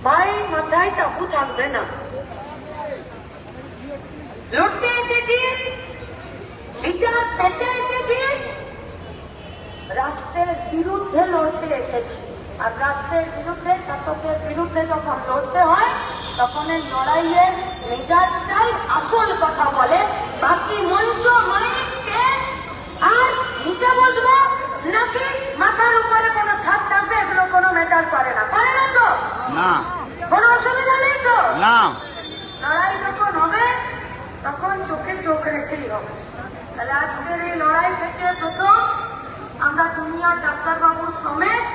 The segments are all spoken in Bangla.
ভাই মাথায় টাকু থাকবে না। লড়তে এসেছি, বিচার পেতে এসেছি, রাষ্ট্রের বিরুদ্ধে লড়তে এসেছি। আর রাষ্ট্রের বিরুদ্ধে, শাসকের বিরুদ্ধে যখন লড়তে হয় তখন এই লড়াইয়ের মেজাজটাই আসল কথা বলে। বাকি মঞ্চ, মাইককে আর নিচে বসবো নাকি মাথার উপরে কোনো ছাদ থাকবে, এগুলো কোনো ম্যাটার করে না। করে না তো? না। কোনো অসুবিধা নেই তো? না। লড়াই যখন হবে তখন চোখে চোখ রেখেই হবে। তাহলে আজকের এই লড়াই থেকে প্রথম আমরা দুনিয়ার ডাক্তারবাবুর সমেত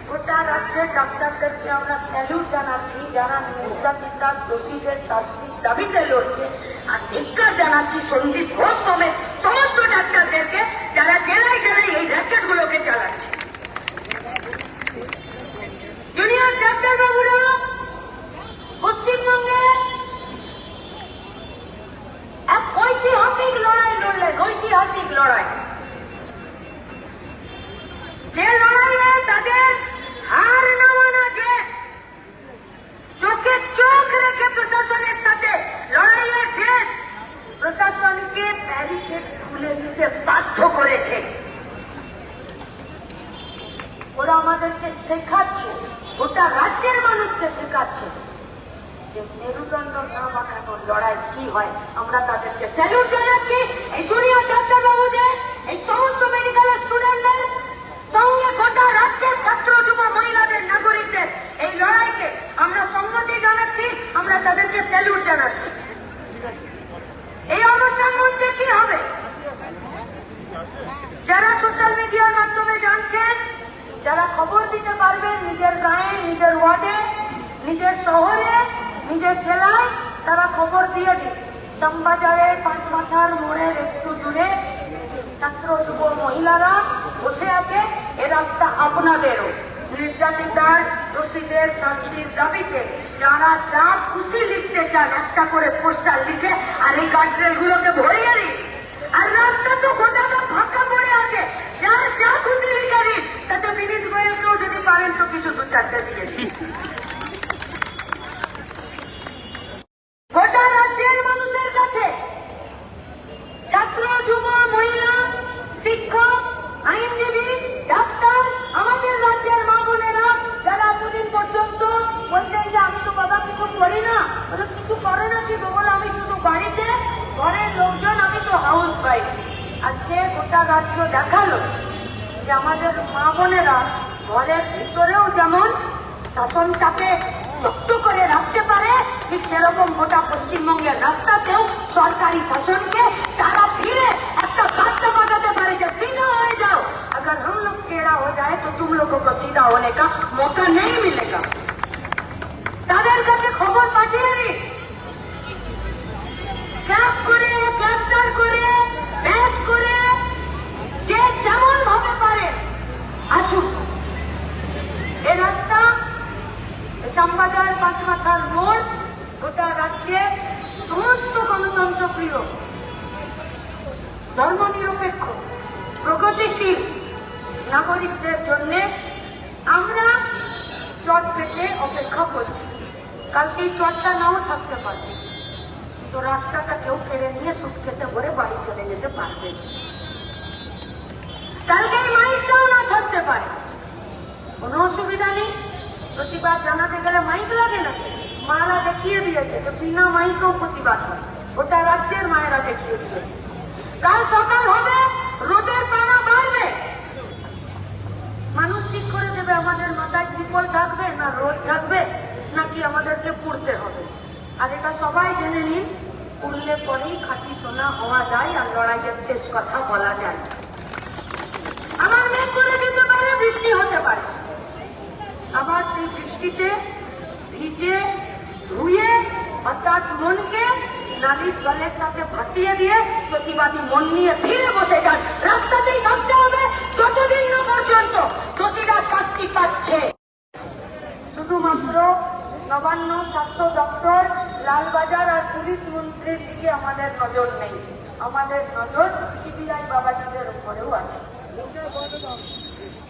গোটা রাজ্যের ডাক্তারদেরকে আমরা স্যালুট জানাচ্ছি, যারা নির্যাতিতার দোষীদের শাস্তির দাবিতে লড়ছে। আর ধিক্কার জানাচ্ছি সন্দীপ ঘোষ সমেত সমস্ত ডাক্তারদেরকে, যারা জেলায় জেলায় এই র্যাকেটগুলোকে চালাচ্ছে। জুনিয়র ডাক্তারবাবুরা পশ্চিমবঙ্গে এক ঐতিহাসিক লড়াই লড়লেন, ঐতিহাসিক লড়াই। যে লড়াইয়ে তাদের হার না মানা, যে চোখে চোখ রেখে প্রশাসনের সাথে লড়াইয়ের যে প্রশাসনকে ব্যারিকেড খুলে দিতে বাধ্য করেছে। ওরা আমাদেরকে শেখাচ্ছে, গোটা রাজ্যের মানুষকে শেখাচ্ছে যে মেরুদণ্ড না বাঁকানোর লড়াই কি হয়। আমরা তাদেরকে স্যালুট জানাচ্ছি। এই জুনিয়র ডাক্তারবাবুদের, এই সমস্ত মেডিকেল স্টুডেন্টদের সঙ্গে গোটা রাজ্যের ছাত্র, যুব, মহিলাদের, নাগরিকদের এই লড়াইকে আমরা সম্মতি জানাচ্ছি, আমরা তাদেরকে স্যালুট জানাচ্ছি। এই অনুষ্ঠান মঞ্চে কি হবে? যারা সোশ্যাল মিডিয়ার মাধ্যমে জানছেন, যারা খবর দিতে পারবেন নিজের গায়ে, নিজের ওয়ার্ডে, নিজের শহরে, নিজের জেলায়, তারা খবর দিয়ে দিন। শ্যামবাজারের পাঁচমাথার মোড়ের একটু দূরে ছাত্র, যুব, মহিলারা বসে আছে। এ রাস্তা আপনাদেরও। নির্যাতিতার দোষীদের শাস্তির দাবিতে যারা যা খুশি লিখতে চান একটা করে পোস্টার লিখে আর এই গার্ডরেলগুলোকে ভরিয়ে দিন। আর রাস্তা তো গোটাটা ফাঁকা পড়ে আছে, যার যা খুশি লিখে দিন। তাতে মিনিট গোয়েলকেও যদি পারেন তো কিছু দু চারটে দিয়ে দিন। গোটা রাজ্যের মানুষের কাছে ছাত্র, যুব, মহিলা, শিক্ষক, আইনজীবী, ডাক্তার, আমাদের রাজ্যের মা বোনেরা যারা এতদিন পর্যন্ত বলছেন যে আমি তো বাবা কিছু করি না, কিছু করে না কি বলে, আমি শুধু বাড়িতে, ঘরের লোকজন, আমি তো হাউস ওয়াইফ। আজকে গোটা রাজ্য দেখালো যে আমাদের মা বোনেরা ঘরের ভিতরেও যেমন শাসনটাকে শক্ত করে রাখতে পারে, ঠিক সেরকম গোটা পশ্চিমবঙ্গের রাস্তাতেও সরকারি শাসনকে তারা ফিরে একটা বার্তা বাজাতে পারে যে सीधा हो जाओ, अगर हम लोग टेढ़ा हो जाए तो तुम लोगों को सीधा होने का मौका नहीं मिलेगा। তাদের কাছে খবর পাঠিয়ে দিন। ক্যাব করে, ক্লাস্টার করে, ব্যাচ করে, যে যেমন ভাবে পারে আসুন। এ রাস্তা, শ্যামবাজার, পাঁচমাথার মোড়, গোটা রাজ্যে সমস্ত গণতন্ত্র প্রিয়, ধর্মনিরপেক্ষ, প্রগতিশীল নাগরিকদের জন্য আমরা চট পেতে অপেক্ষা করছি। কালকে এই চটটা নাও থাকতে পারে, তো রাস্তাটা কেউ কেড়ে নিয়ে সুটকেসে ভরে বাড়ি চলে যেতে পারবে। কালকে এই মাইকটাও না থাকতে পারে, কোনো অসুবিধা নেই। প্রতিবাদ জানাতে গেলে মাইক লাগে না, মারা দেখিয়ে দিয়েছে তো বিনা মাইকেও প্রতিবাদ হয়। গোটা রাজ্যের মায়েরা দেখিয়ে দিয়েছে। কাল সকাল হবে, রোদের পানা বাড়বে, মানুষ ঠিক করে দেবে আমাদের মাথায় ত্রিপল থাকবে না রোদ থাকবে, নাকি আমাদেরকে পুড়তে হবে। আর এটা সবাই জেনে নিন, পুড়লে পরেই খাঁটি সোনা হওয়া যায় আর লড়াইয়ের শেষ কথা বলা যায়। আমার মেঘ করে দিতে পারে, বৃষ্টি হতে পারে, আবার সেই বৃষ্টিতে ভিজে ধুয়ে বাতাস মনকে নারীর জলের সাথে ভাসিয়ে দিয়ে প্রতিবাদী মন নিয়ে ফিরে বসে যান। রাস্তাতেই থাকতে হবে যতদিন না পর্যন্ত দোষীরা শাস্তি পাচ্ছে। শুধুমাত্র নবান্ন, স্বাস্থ্য দপ্তর, লালবাজার আর পুলিশ মন্ত্রীর দিকে আমাদের নজর নেই, আমাদের নজর সিবিআই বাবাজিদের উপরেও আছে।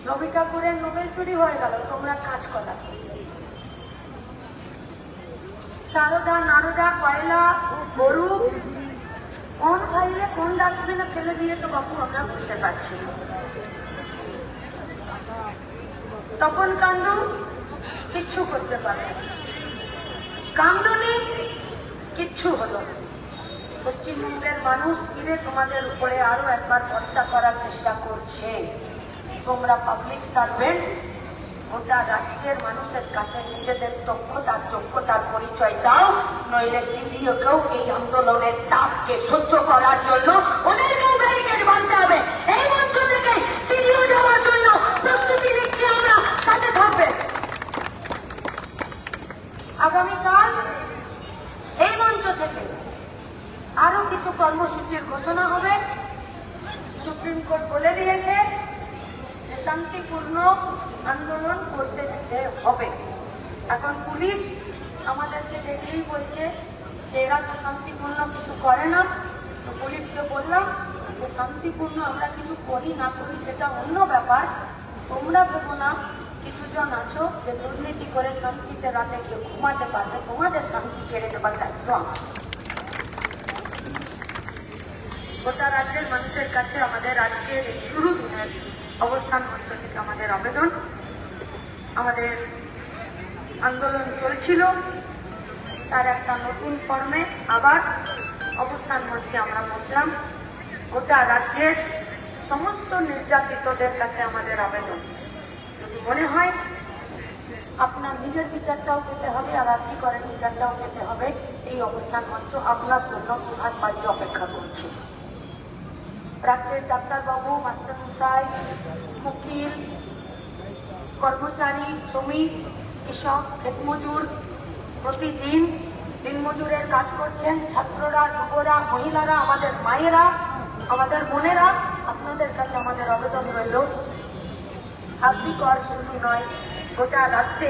রবি ঠাকুরের নোবেল চুরি হয়ে গেল, তোমরা কাজ করা। সারদা নারদা কয়লা গরু কোন ফাইলে কোন ডাস্টবিনে ফেলে দিয়ে তো বাপু আমরা বুঝতে পারছি না। তপন কাণ্ড কিচ্ছু করতে পারে কামদুনি কিচ্ছু হলো। পশ্চিমবঙ্গের মানুষ ফিরে তোমাদের উপরে আরো একবার ভরসা করার চেষ্টা করছে। তোমরা পাবলিক সার্ভেন্ট, গোটা রাজ্যের মানুষের কাছে নিজেদের দক্ষতার যোগ্যতার পরিচয় দাও, নইলে সিজিওকেও এই আন্দোলনের তাপকে সহ্য করার জন্য ওদেরকেও ব্যারিকেড বাঁধতে হবে। এই মঞ্চ থেকে সিজিও যাওয়ার জন্য প্রস্তুতি নিচ্ছি আমরা, সাথে থাকবে। আগামীকাল এই মঞ্চ থেকে আরো কিছু কর্মসূচির ঘোষণা হবে। সুপ্রিম কোর্ট বলে দিয়েছে যে শান্তিপূর্ণ আন্দোলন করতে দিতে হবে। এখন পুলিশ আমাদেরকে দেখেই বলছে যে এরা তো শান্তিপূর্ণ কিছু করে না। তো পুলিশকে বললাম যে শান্তিপূর্ণ আমরা কিছু করি না করি সেটা অন্য ব্যাপার, তোমরা ভেবো না কিছু জন আছো যে দুর্নীতি করে শান্তিতে রাতে কেউ ঘুমাতে পারবে, তোমাদের শান্তি কেড়ে নেবার দায়িত্ব আমার। গোটা রাজ্যের মানুষের কাছে আমাদের আজকের এই শুরু দিনের অবস্থান মঞ্চ থেকে আমাদের আবেদন, আমাদের আন্দোলন চলছিল, তার একটা নতুন ফর্মে আবার অবস্থান মঞ্চে আমরা বসলাম। গোটা রাজ্যের সমস্ত নির্যাতিতদের কাছে আমাদের আবেদন, যদি মনে হয় আপনার নিজের বিচারটাও পেতে হবে আর আপনি করেন বিচারটাও পেতে হবে, এই অবস্থান মঞ্চ আপনার জন্য দুহাত বাড়ি অপেক্ষা করছে। রাজ্যের ডাক্তারবাবু, মাস্টারমশাই, উকিল, কর্মচারী, শ্রমিক, কৃষক, ক্ষেতমজুর প্রতিদিন দিনমজুরের কাজ করছেন, ছাত্ররা, যুবরা, মহিলারা, আমাদের মায়েরা, আমাদের বোনেরা, আপনাদের কাছে আমাদের আবেদন রইল, আপনি কর শুধু নয় গোটা রাজ্যে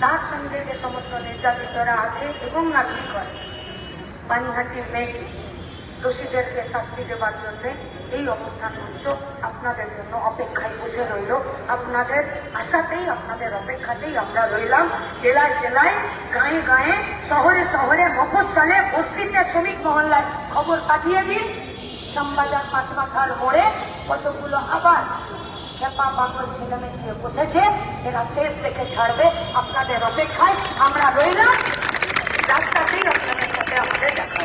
তার সঙ্গে যে সমস্ত নির্যাতিতরা আছে এবং আপনি কর পানিহাটির মেয়ে দোষীদেরকে শাস্তি দেওয়ার জন্য এই অবস্থান মঞ্চ আপনাদের জন্য অপেক্ষায় বসে রইল। আপনাদের আশাতেই, আপনাদের অপেক্ষাতেই আমরা রইলাম। জেলায় জেলায়, গায়ে গায়ে, শহরে শহরে, মফস্বলে, বস্তিতে, শ্রমিক মহল্লায় খবর পাঠিয়ে দিন। শ্যামবাজার পাঁচমাথার মোড়ে কতগুলো আবার খেপা পাগল ছেলেমেয়ে দিয়ে বসেছে, এরা শেষ দেখে ছাড়বে। আপনাদের অপেক্ষায় আমরা রইলাম, রাস্তাতেই আপনাদের সাথে আমাদের দেখা।